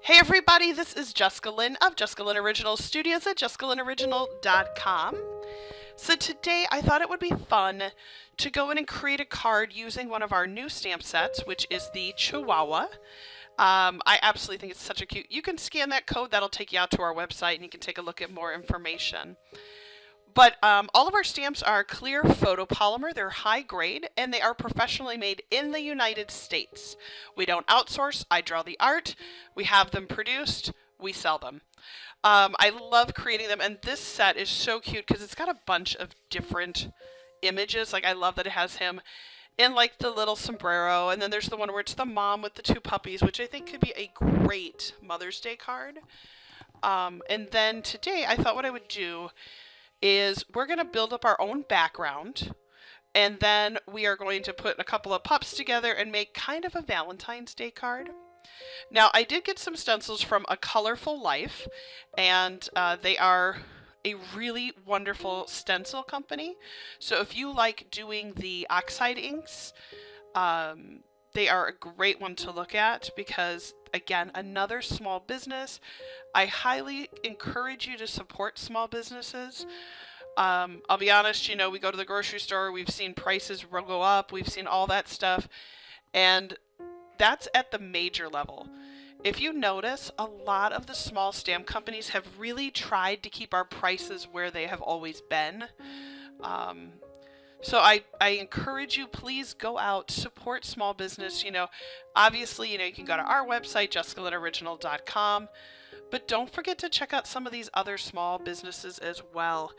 Hey everybody, this is Jessica Lynn of Jessica Lynn Original Studios at JessicaLynnOriginal.com. So today I thought it would be fun to go in and create a card using one of our new stamp sets, which is the Chihuahua. I absolutely think it's such a cute. You can scan that code, that'll take you out to our website and you can take a look at more information. But all of our stamps are clear photopolymer, they're high grade, and they are professionally made in the United States. We don't outsource, I draw the art, we have them produced, we sell them. I love creating them, and this set is so cute because it's got a bunch of different images. Like, I love that it has him in like the little sombrero, and then there's the one where it's the mom with the two puppies, which I think could be a great Mother's Day card. And then today I thought what I would do is we're going to build up our own background, and then we are going to put a couple of pups together and make kind of a Valentine's Day card. Now, I did get some stencils from A Colorful Life, and they are a really wonderful stencil company. So if you like doing the oxide inks, they are a great one to look at because, again, another small business. I highly encourage you to support small businesses. I'll be honest, you know, we go to the grocery store, we've seen prices go up, we've seen all that stuff, and that's at the major level. If you notice, a lot of the small stamp companies have really tried to keep our prices where they have always been. So I encourage you, please go out, support small business. You know, obviously, you know, you can go to our website, JessicaLynnOriginal.com, but don't forget to check out some of these other small businesses as well.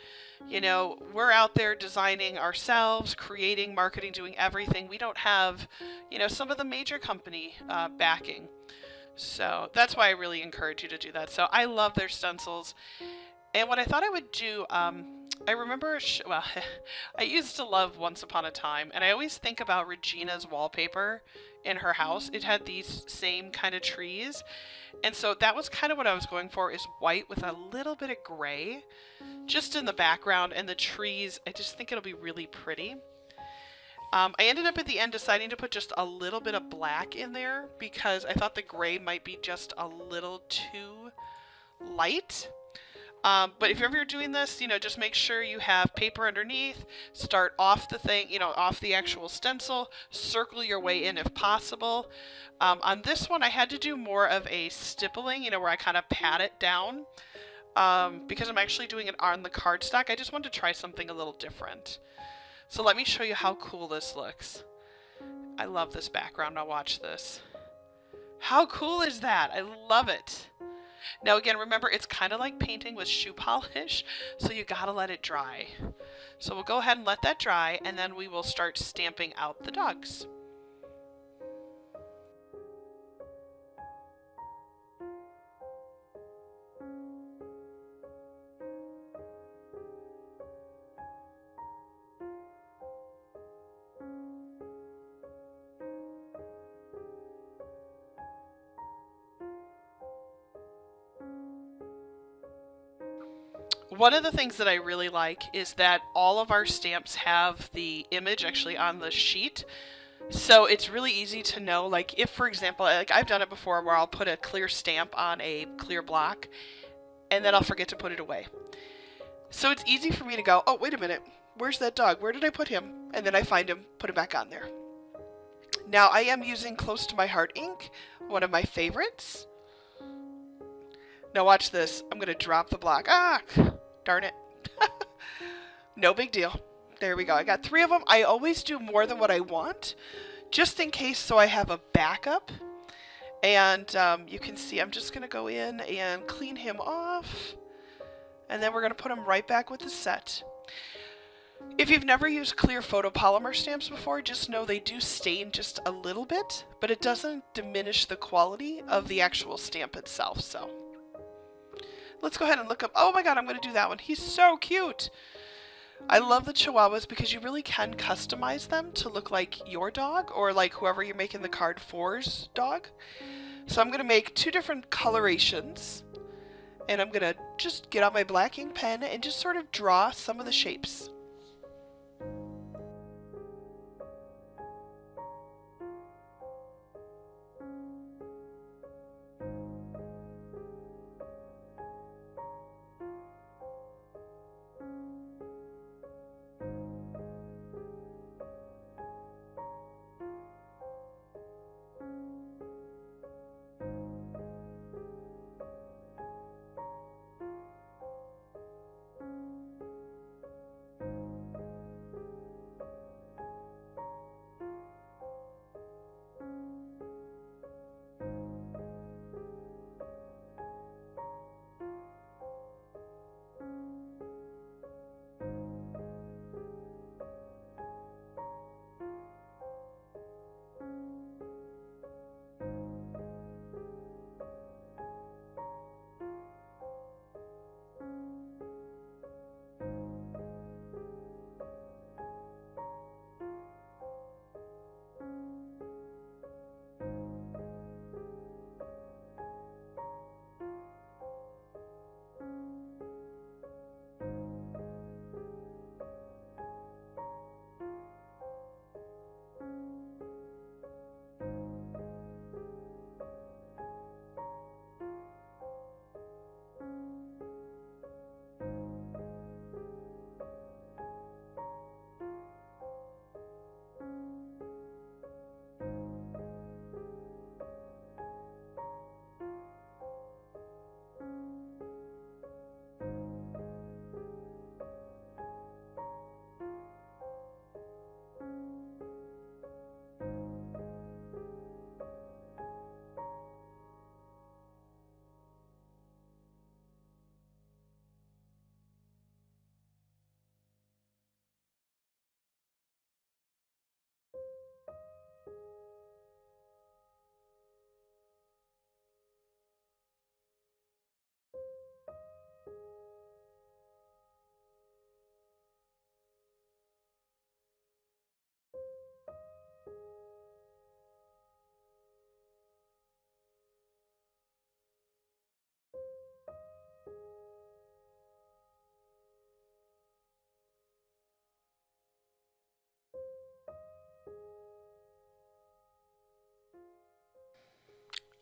You know, we're out there designing ourselves, creating, marketing, doing everything. We don't have, you know, some of the major company backing. So that's why I really encourage you to do that. So I love their stencils. And what I thought I would do, I remember, well, I used to love Once Upon a Time, and I always think about Regina's wallpaper in her house. It had these same kind of trees, and so that was kind of what I was going for, is white with a little bit of gray just in the background, and the trees, I just think it'll be really pretty. I ended up at the end deciding to put just a little bit of black in there because I thought the gray might be just a little too light. But if you're ever doing this, you know, just make sure you have paper underneath, start off the thing, you know, off the actual stencil, circle your way in if possible. On this one, I had to do more of a stippling, you know, where I kind of pat it down, because I'm actually doing it on the cardstock. I just wanted to try something a little different. So let me show you how cool this looks. I love this background. Now watch this. How cool is that? I love it. Now again, remember, it's kind of like painting with shoe polish, so you gotta let it dry. So we'll go ahead and let that dry, and then we will start stamping out the dogs. One of the things that I really like is that all of our stamps have the image actually on the sheet. So it's really easy to know, like, if, for example, like I've done it before where I'll put a clear stamp on a clear block and then I'll forget to put it away. So it's easy for me to go, oh, wait a minute, where's that dog? Where did I put him? And then I find him, put him back on there. Now I am using Close to My Heart ink, one of my favorites. Now watch this. I'm going to drop the block. Ah, darn it. No big deal. There we go. I got 3 of them. I always do more than what I want, just in case, so I have a backup. And you can see I'm just going to go in and clean him off. And then we're going to put him right back with the set. If you've never used clear photopolymer stamps before, just know they do stain just a little bit, but it doesn't diminish the quality of the actual stamp itself. So let's go ahead and look up. Oh my god, I'm going to do that one. He's so cute. I love the Chihuahuas because you really can customize them to look like your dog or like whoever you're making the card for's dog. So I'm going to make 2 different colorations, and I'm going to just get out my black ink pen and just sort of draw some of the shapes.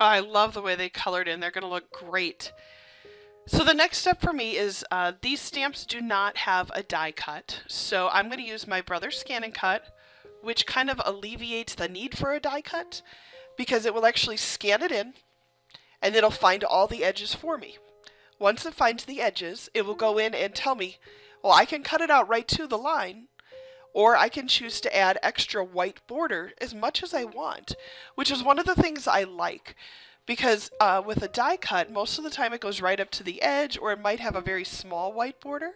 I love the way they colored in. They're going to look great. So the next step for me is these stamps do not have a die cut. So I'm going to use my brother's Scan and Cut, which kind of alleviates the need for a die cut because it will actually scan it in and it'll find all the edges for me. Once it finds the edges, it will go in and tell me, well, I can cut it out right to the line, or I can choose to add extra white border as much as I want, which is one of the things I like. Because with a die cut, most of the time it goes right up to the edge, or it might have a very small white border.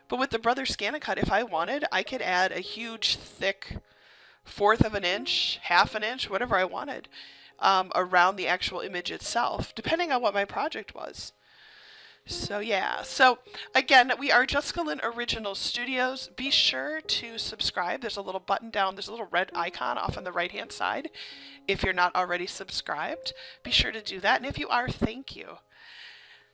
But with the Brother Scan and Cut, if I wanted, I could add a huge, thick 1/4 of an inch, 1/2 an inch, whatever I wanted, around the actual image itself, depending on what my project was. So yeah, so again, we are Jessica Lynn Original Studios. Be sure to subscribe. There's a little button down, there's a little red icon off on the right hand side. If you're not already subscribed, be sure to do that. And if you are, thank you.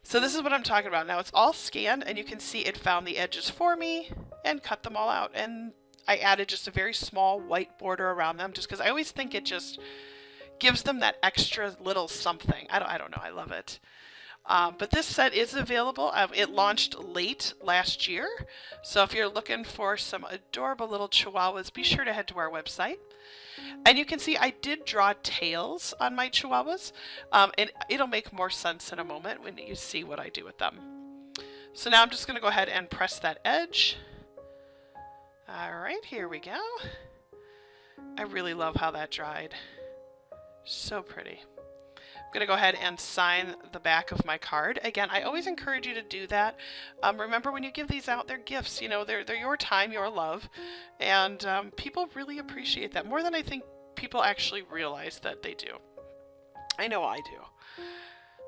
So this is what I'm talking about. Now it's all scanned and you can see it found the edges for me and cut them all out. And I added just a very small white border around them just because I always think it just gives them that extra little something. I don't know, I love it. But this set is available. It launched late last year. So if you're looking for some adorable little Chihuahuas, be sure to head to our website. And you can see I did draw tails on my Chihuahuas. And it'll make more sense in a moment when you see what I do with them. So now I'm just going to go ahead and press that edge. All right, here we go. I really love how that dried. So pretty. I'm going to go ahead and sign the back of my card. Again, I always encourage you to do that. Remember, when you give these out, they're gifts. You know, they're your time, your love. And people really appreciate that more than I think people actually realize that they do. I know I do.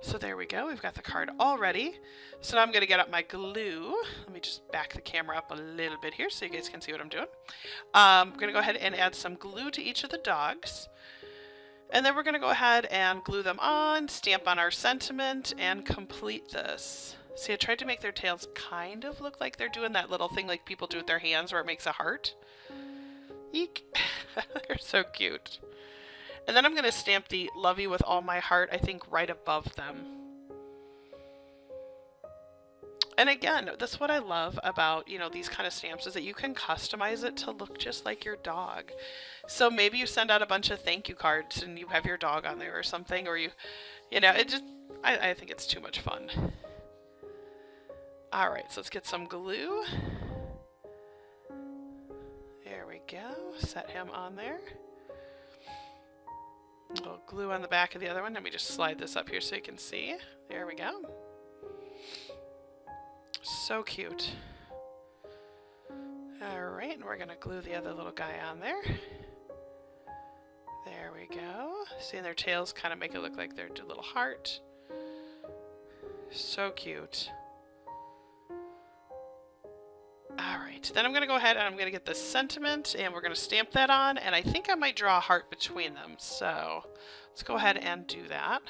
So there we go. We've got the card all ready. So now I'm going to get up my glue. Let me just back the camera up a little bit here so you guys can see what I'm doing. I'm going to go ahead and add some glue to each of the dogs. And then we're going to go ahead and glue them on, stamp on our sentiment, and complete this. See, I tried to make their tails kind of look like they're doing that little thing like people do with their hands where it makes a heart. Eek! They're so cute. And then I'm going to stamp the Love You With All My Heart, I think, right above them. And again, that's what I love about, you know, these kind of stamps is that you can customize it to look just like your dog. So maybe you send out a bunch of thank you cards and you have your dog on there or something, or you know, it just, I think it's too much fun. All right, so let's get some glue. There we go. Set him on there. A little glue on the back of the other one. Let me just slide this up here so you can see. There we go. So cute. Alright, and we're going to glue the other little guy on there. There we go. See, their tails kind of make it look like they're a little heart. So cute. Alright, then I'm going to go ahead and I'm going to get the sentiment and we're going to stamp that on, and I think I might draw a heart between them. So let's go ahead and do that.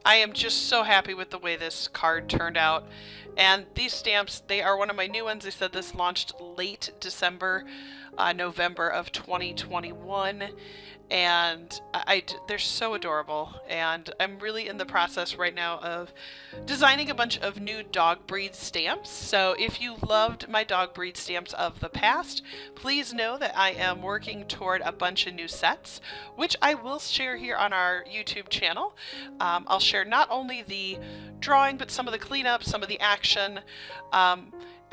I am just so happy with the way this card turned out. And these stamps, they are one of my new ones. They said this launched late December, November of 2021. And they're so adorable. And I'm really in the process right now of designing a bunch of new dog breed stamps. So if you loved my dog breed stamps of the past, please know that I am working toward a bunch of new sets, which I will share here on our YouTube channel. I'll share not only the drawing, but some of the cleanup, some of the action.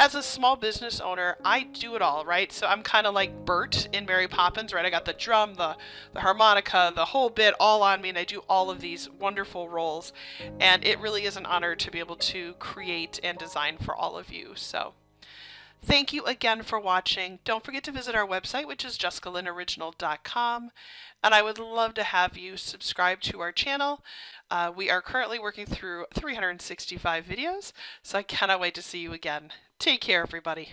As a small business owner, I do it all, right? So I'm kind of like Bert in Mary Poppins, right? I got the drum, the harmonica, the whole bit all on me, and I do all of these wonderful roles. And it really is an honor to be able to create and design for all of you. So thank you again for watching. Don't forget to visit our website, which is JessicaLynnOriginal.com. And I would love to have you subscribe to our channel. We are currently working through 365 videos, so I cannot wait to see you again. Take care, everybody.